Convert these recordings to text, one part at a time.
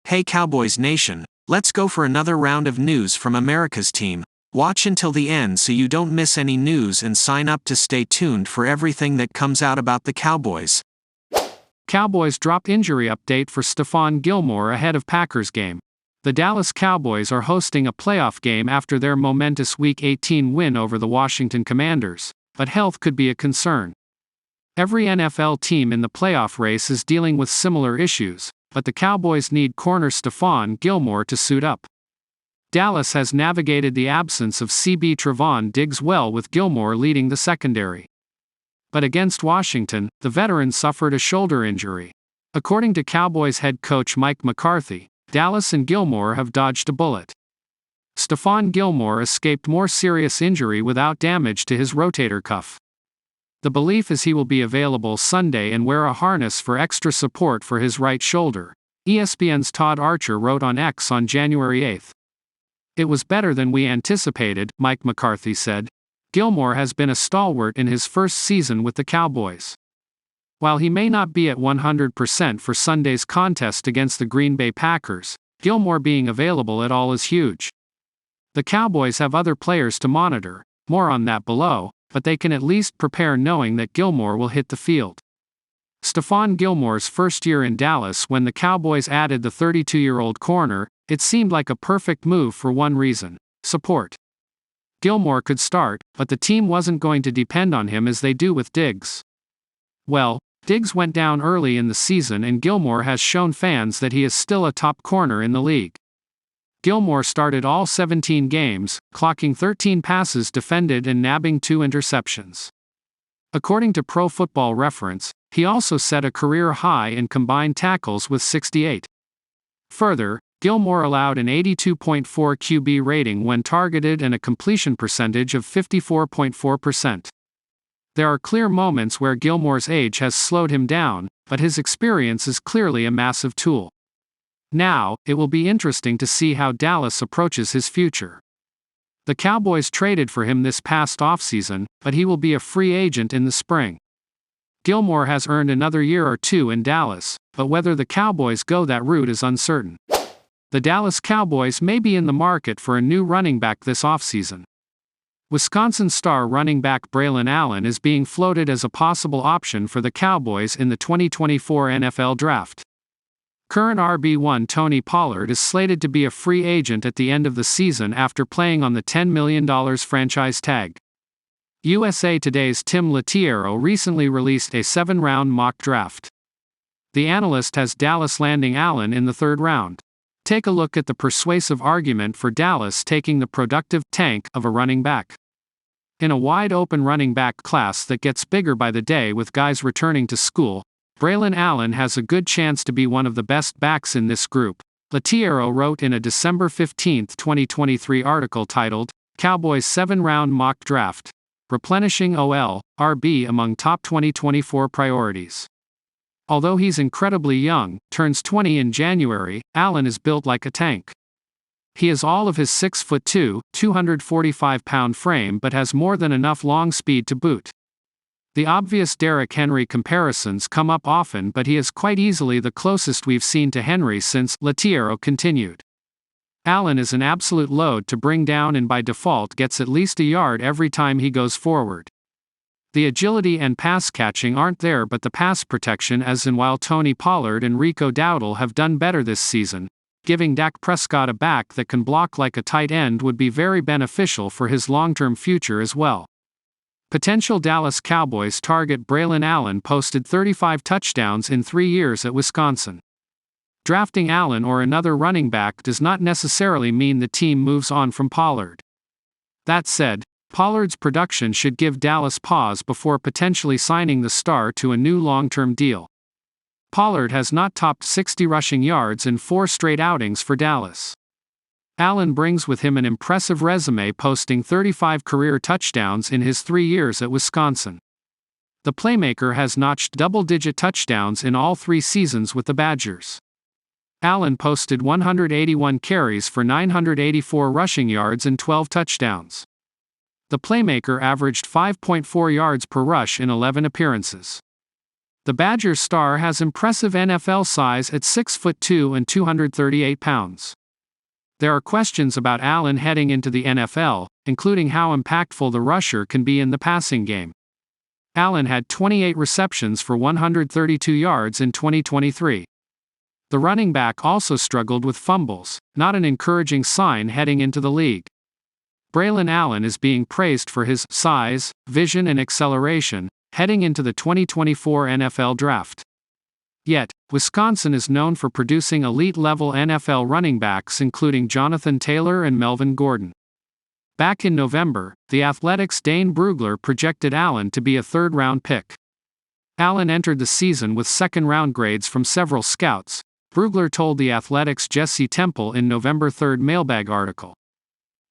Hey Cowboys Nation, let's go for another round of news from America's team. Watch until the end so you don't miss any news and sign up to stay tuned for everything that comes out about the Cowboys. Cowboys drop injury update for Stefan Gilmore ahead of Packers game. The Dallas Cowboys are hosting a playoff game after their momentous Week 18 win over the Washington Commanders, but health could be a concern. Every NFL team in the playoff race is dealing with similar issues, but the Cowboys need corner Stefan Gilmore to suit up. Dallas has navigated the absence of CB Trevon Diggs well with Gilmore leading the secondary. But against Washington, the veteran suffered a shoulder injury. According to Cowboys head coach Mike McCarthy, Dallas and Gilmore have dodged a bullet. Stefan Gilmore escaped more serious injury without damage to his rotator cuff. The belief is he will be available Sunday and wear a harness for extra support for his right shoulder, ESPN's Todd Archer wrote on X on January 8. It was better than we anticipated, Mike McCarthy said. Gilmore has been a stalwart in his first season with the Cowboys. While he may not be at 100% for Sunday's contest against the Green Bay Packers, Gilmore being available at all is huge. The Cowboys have other players to monitor, more on that below, but they can at least prepare knowing that Gilmore will hit the field. Stefan Gilmore's first year in Dallas when the Cowboys added the 32-year-old corner, it seemed like a perfect move for one reason: support. Gilmore could start, but the team wasn't going to depend on him as they do with Diggs. Well, Diggs went down early in the season and Gilmore has shown fans that he is still a top corner in the league. Gilmore started all 17 games, clocking 13 passes defended and nabbing 2 interceptions. According to Pro Football Reference, he also set a career high in combined tackles with 68. Further, Gilmore allowed an 82.4 QB rating when targeted and a completion percentage of 54.4%. There are clear moments where Gilmore's age has slowed him down, but his experience is clearly a massive tool. Now, it will be interesting to see how Dallas approaches his future. The Cowboys traded for him this past offseason, but he will be a free agent in the spring. Gilmore has earned another year or two in Dallas, but whether the Cowboys go that route is uncertain. The Dallas Cowboys may be in the market for a new running back this offseason. Wisconsin star running back Braelon Allen is being floated as a possible option for the Cowboys in the 2024 NFL Draft. Current RB1 Tony Pollard is slated to be a free agent at the end of the season after playing on the $10 million franchise tag. USA Today's Tim Latiero recently released a 7-round mock draft. The analyst has Dallas landing Allen in the 3rd round. Take a look at the persuasive argument for Dallas taking the productive tank of a running back. In a wide-open running back class that gets bigger by the day with guys returning to school, Braelon Allen has a good chance to be one of the best backs in this group, Latiero wrote in a December 15, 2023 article titled, Cowboys 7-Round Mock Draft, Replenishing OL, RB Among Top 2024 Priorities. Although he's incredibly young, turns 20 in January, Allen is built like a tank. He is all of his 6'2", 245-pound frame but has more than enough long speed to boot. The obvious Derrick Henry comparisons come up often, but he is quite easily the closest we've seen to Henry since, Latiero continued. Allen is an absolute load to bring down and by default gets at least a yard every time he goes forward. The agility and pass catching aren't there, but the pass protection as in while Tony Pollard and Rico Dowdle have done better this season, giving Dak Prescott a back that can block like a tight end would be very beneficial for his long-term future as well. Potential Dallas Cowboys target Braelon Allen posted 35 touchdowns in 3 years at Wisconsin. Drafting Allen or another running back does not necessarily mean the team moves on from Pollard. That said, Pollard's production should give Dallas pause before potentially signing the star to a new long-term deal. Pollard has not topped 60 rushing yards in 4 straight outings for Dallas. Allen brings with him an impressive resume, posting 35 career touchdowns in his 3 years at Wisconsin. The playmaker has notched double-digit touchdowns in all 3 seasons with the Badgers. Allen posted 181 carries for 984 rushing yards and 12 touchdowns. The playmaker averaged 5.4 yards per rush in 11 appearances. The Badgers star has impressive NFL size at 6'2" and 238 pounds. There are questions about Allen heading into the NFL, including how impactful the rusher can be in the passing game. Allen had 28 receptions for 132 yards in 2023. The running back also struggled with fumbles, not an encouraging sign heading into the league. Braelon Allen is being praised for his size, vision, and acceleration, heading into the 2024 NFL Draft. Yet, Wisconsin is known for producing elite-level NFL running backs including Jonathan Taylor and Melvin Gordon. Back in November, The Athletic's Dane Brugler projected Allen to be a third-round pick. Allen entered the season with second-round grades from several scouts, Brugler told The Athletic's Jesse Temple in November 3 mailbag article.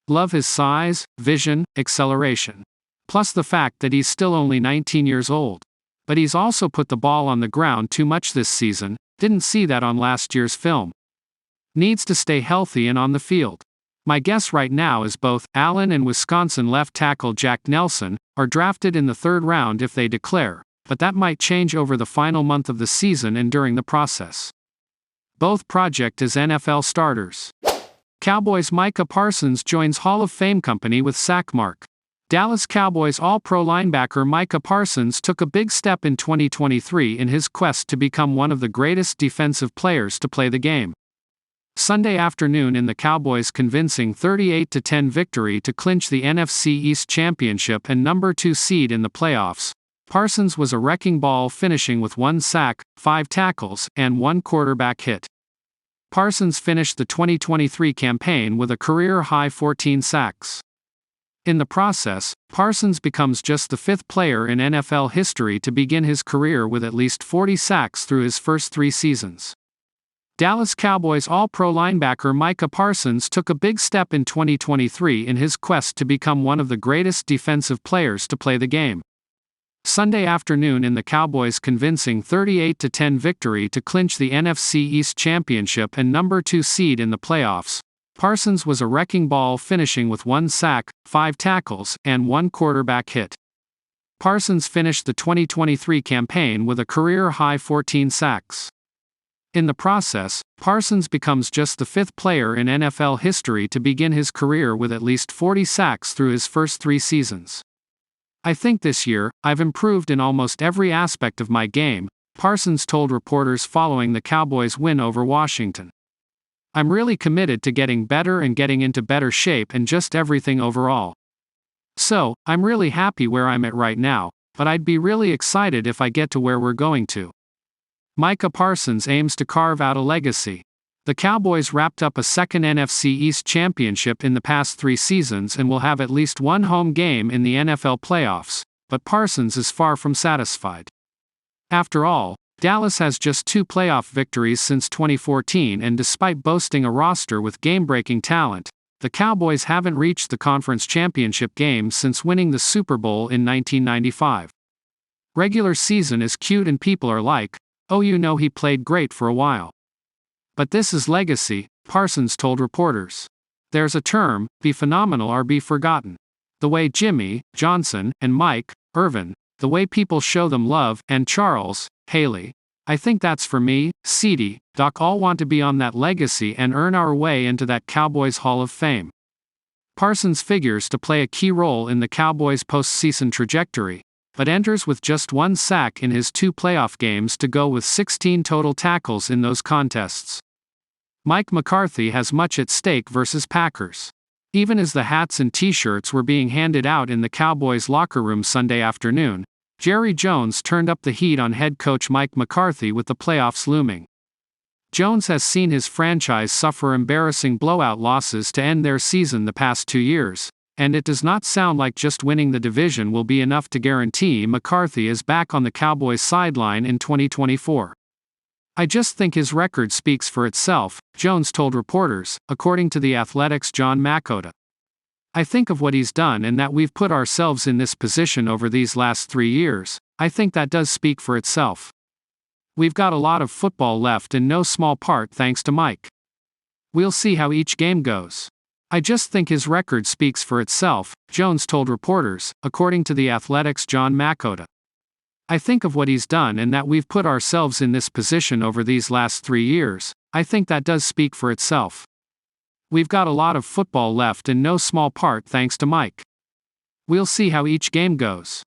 Love his size, vision, acceleration. Plus the fact that he's still only 19 years old. But he's also put the ball on the ground too much this season, didn't see that on last year's film. Needs to stay healthy and on the field. My guess right now is both Allen and Wisconsin left tackle Jack Nelson are drafted in the third round if they declare, but that might change over the final month of the season and during the process. Both project as NFL starters. Cowboys' Micah Parsons joins Hall of Fame company with sack mark. Dallas Cowboys All-Pro linebacker Micah Parsons took a big step in 2023 in his quest to become one of the greatest defensive players to play the game. Sunday afternoon in the Cowboys' convincing 38-10 victory to clinch the NFC East Championship and number 2 seed in the playoffs, Parsons was a wrecking ball, finishing with 1 sack, 5 tackles, and 1 quarterback hit. Parsons finished the 2023 campaign with a career-high 14 sacks. In the process, Parsons becomes just the 5th player in NFL history to begin his career with at least 40 sacks through his first 3 seasons. Dallas Cowboys All-Pro linebacker Micah Parsons took a big step in 2023 in his quest to become one of the greatest defensive players to play the game. Sunday afternoon in the Cowboys' convincing 38-10 victory to clinch the NFC East Championship and number 2 seed in the playoffs, Parsons was a wrecking ball, finishing with 1 sack, 5 tackles, and 1 quarterback hit. Parsons finished the 2023 campaign with a career-high 14 sacks. In the process, Parsons becomes just the 5th player in NFL history to begin his career with at least 40 sacks through his first 3 seasons. I think this year, I've improved in almost every aspect of my game, Parsons told reporters following the Cowboys' win over Washington. I'm really committed to getting better and getting into better shape and just everything overall. So, I'm really happy where I'm at right now, but I'd be really excited if I get to where we're going to. Micah Parsons aims to carve out a legacy. The Cowboys wrapped up a second NFC East championship in the past 3 seasons and will have at least 1 home game in the NFL playoffs, but Parsons is far from satisfied. After all, Dallas has just 2 playoff victories since 2014, and despite boasting a roster with game-breaking talent, the Cowboys haven't reached the conference championship game since winning the Super Bowl in 1995. Regular season is cute and people are like, oh, you know, he played great for a while. But this is legacy, Parsons told reporters. There's a term, be phenomenal or be forgotten. The way Jimmy, Johnson, and Mike, Irvin, the way people show them love, and Charles, Haley. I think that's for me, CD, Doc, all want to be on that legacy and earn our way into that Cowboys Hall of Fame. Parsons figures to play a key role in the Cowboys' postseason trajectory, but enters with just 1 sack in his 2 playoff games to go with 16 total tackles in those contests. Mike McCarthy has much at stake versus Packers. Even as the hats and t-shirts were being handed out in the Cowboys' locker room Sunday afternoon, Jerry Jones turned up the heat on head coach Mike McCarthy with the playoffs looming. Jones has seen his franchise suffer embarrassing blowout losses to end their season the past 2 years, and it does not sound like just winning the division will be enough to guarantee McCarthy is back on the Cowboys' sideline in 2024. I just think his record speaks for itself, Jones told reporters, according to The Athletic's John Makota. I think of what he's done and that we've put ourselves in this position over these last 3 years. I think that does speak for itself. We've got a lot of football left in no small part thanks to Mike. We'll see how each game goes. I just think his record speaks for itself, Jones told reporters, according to The Athletic's John Makota. I think of what he's done and that we've put ourselves in this position over these last 3 years. I think that does speak for itself. We've got a lot of football left in no small part thanks to Mike. We'll see how each game goes.